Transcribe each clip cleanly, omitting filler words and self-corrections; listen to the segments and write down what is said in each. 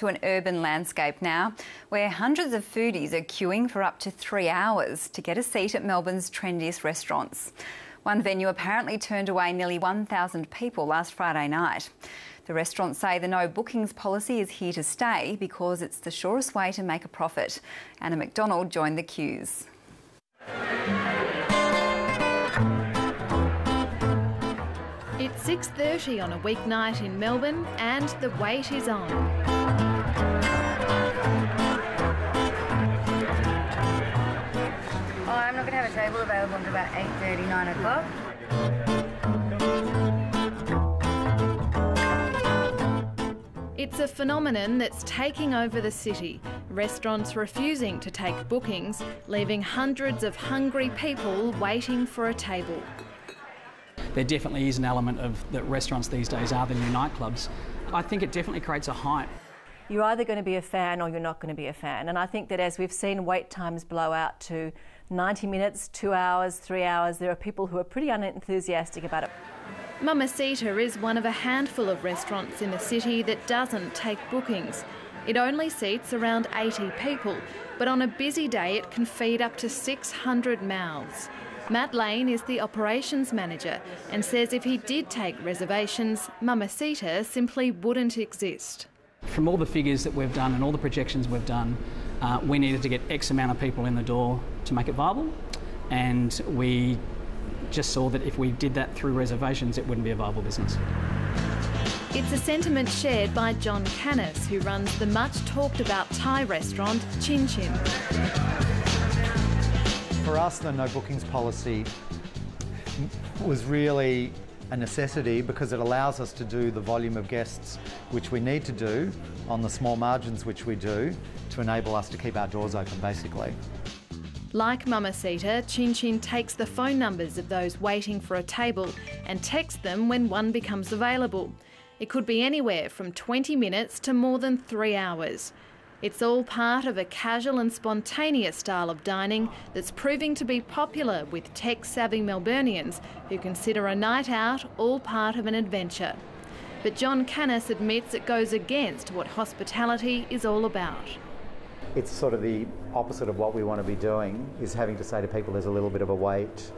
to an urban landscape now, where hundreds of foodies are queuing for up to 3 hours to get a seat at Melbourne's trendiest restaurants. One venue apparently turned away nearly 1,000 people last Friday night. The restaurants say the no bookings policy is here to stay because it's the surest way to make a profit. Anna McDonald joined the queues. It's 6:30 on a weeknight in Melbourne and the wait is on. I'm not going to have a table available until about 8:30, 9 o'clock. It's a phenomenon that's taking over the city. Restaurants refusing to take bookings, leaving hundreds of hungry people waiting for a table. There definitely is an element of that restaurants these days are the new nightclubs. I think it definitely creates a hype. You're either going to be a fan or you're not going to be a fan. And I think that as we've seen wait times blow out to 90 minutes, 2 hours, 3 hours, there are people who are pretty unenthusiastic about it. Mamacita is one of a handful of restaurants in the city that doesn't take bookings. It only seats around 80 people, but on a busy day it can feed up to 600 mouths. Matt Lane is the operations manager and says if he did take reservations, Mamacita simply wouldn't exist. From all the figures that we've done and all the projections we've done, we needed to get X amount of people in the door to make it viable, and we just saw that if we did that through reservations, it wouldn't be a viable business. It's a sentiment shared by John Canis, who runs the much talked about Thai restaurant Chin Chin. For us, the no bookings policy was really a necessity because it allows us to do the volume of guests which we need to do on the small margins which we do to enable us to keep our doors open, basically. Like Mamacita, Chin Chin takes the phone numbers of those waiting for a table and texts them when one becomes available. It could be anywhere from 20 minutes to more than 3 hours. It's all part of a casual and spontaneous style of dining that's proving to be popular with tech-savvy Melburnians who consider a night out all part of an adventure. But John Canis admits it goes against what hospitality is all about. It's sort of the opposite of what we want to be doing, is having to say to people there's a little bit of a wait,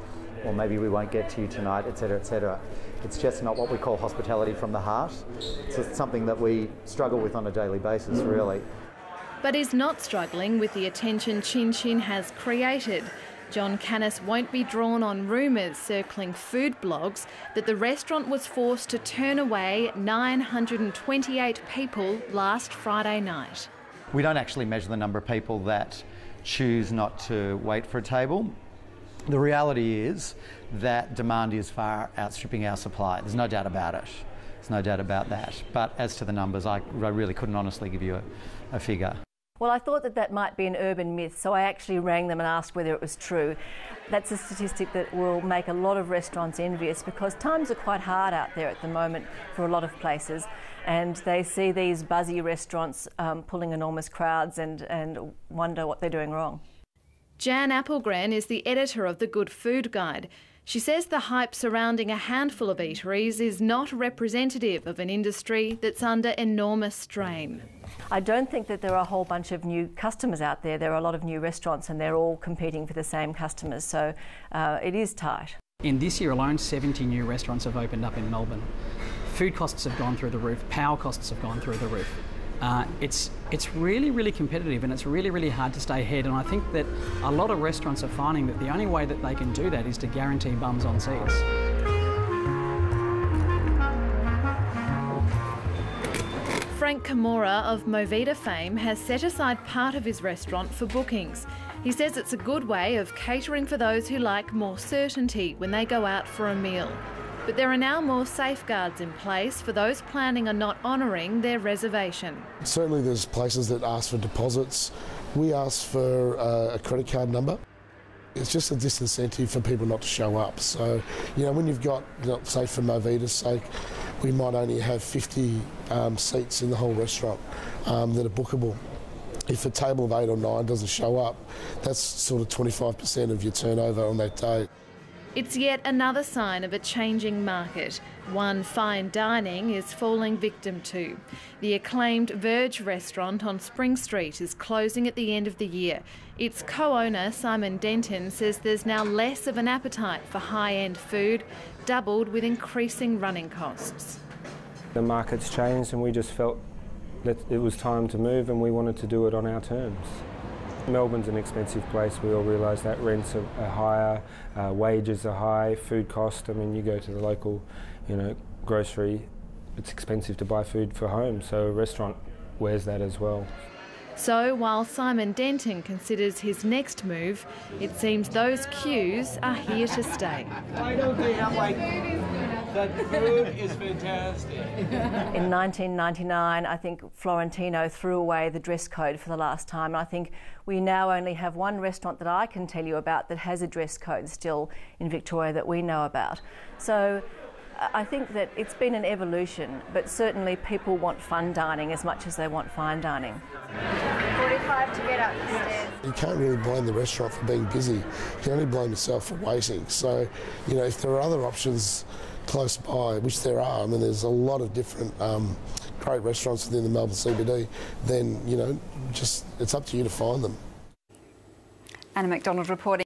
or maybe we won't get to you tonight, etc., etc. It's just not what we call hospitality from the heart. It's just something that we struggle with on a daily basis, really. But is not struggling with the attention Chin Chin has created. John Canis won't be drawn on rumours circling food blogs that the restaurant was forced to turn away 928 people last Friday night. We don't actually measure the number of people that choose not to wait for a table. The reality is that demand is far outstripping our supply. There's no doubt about it. There's no doubt about that. But as to the numbers, I really couldn't honestly give you a figure. Well, I thought that might be an urban myth, so I actually rang them and asked whether it was true. That's a statistic that will make a lot of restaurants envious because times are quite hard out there at the moment for a lot of places, and they see these buzzy restaurants pulling enormous crowds and wonder what they're doing wrong. Jan Applegren is the editor of the Good Food Guide. She says the hype surrounding a handful of eateries is not representative of an industry that's under enormous strain. I don't think that there are a whole bunch of new customers out there. There are a lot of new restaurants and they're all competing for the same customers, so it is tight. In this year alone, 70 new restaurants have opened up in Melbourne. Food costs have gone through the roof, power costs have gone through the roof. It's really, really competitive and it's really, really hard to stay ahead, and I think that a lot of restaurants are finding that the only way that they can do that is to guarantee bums on seats. Frank Camorra of Movida fame has set aside part of his restaurant for bookings. He says it's a good way of catering for those who like more certainty when they go out for a meal. But there are now more safeguards in place for those planning on not honouring their reservation. Certainly there's places that ask for deposits. We ask for a credit card number. It's just a disincentive for people not to show up. So, when you've got, say for Movida's sake, we might only have 50 seats in the whole restaurant that are bookable. If a table of 8 or 9 doesn't show up, that's sort of 25% of your turnover on that day. It's yet another sign of a changing market, one fine dining is falling victim to. The acclaimed Verge restaurant on Spring Street is closing at the end of the year. Its co-owner, Simon Denton, says there's now less of an appetite for high-end food, doubled with increasing running costs. The market's changed and we just felt that it was time to move and we wanted to do it on our terms. Melbourne's an expensive place, we all realise that. Rents are higher, wages are high, food cost. I mean, you go to the local, grocery, it's expensive to buy food for home, so a restaurant wears that as well. So while Simon Denton considers his next move, it seems those queues are here to stay. I don't think I'm like... The food is fantastic. In 1999, I think Florentino threw away the dress code for the last time. I think we now only have one restaurant that I can tell you about that has a dress code still in Victoria that we know about. So I think that it's been an evolution, but certainly people want fun dining as much as they want fine dining. 45 to get up the stairs. You can't really blame the restaurant for being busy. You can only blame yourself for waiting. So, if there are other options close by, which there are, I mean, there's a lot of different great restaurants within the Melbourne CBD, then, just it's up to you to find them. Anna McDonald reporting.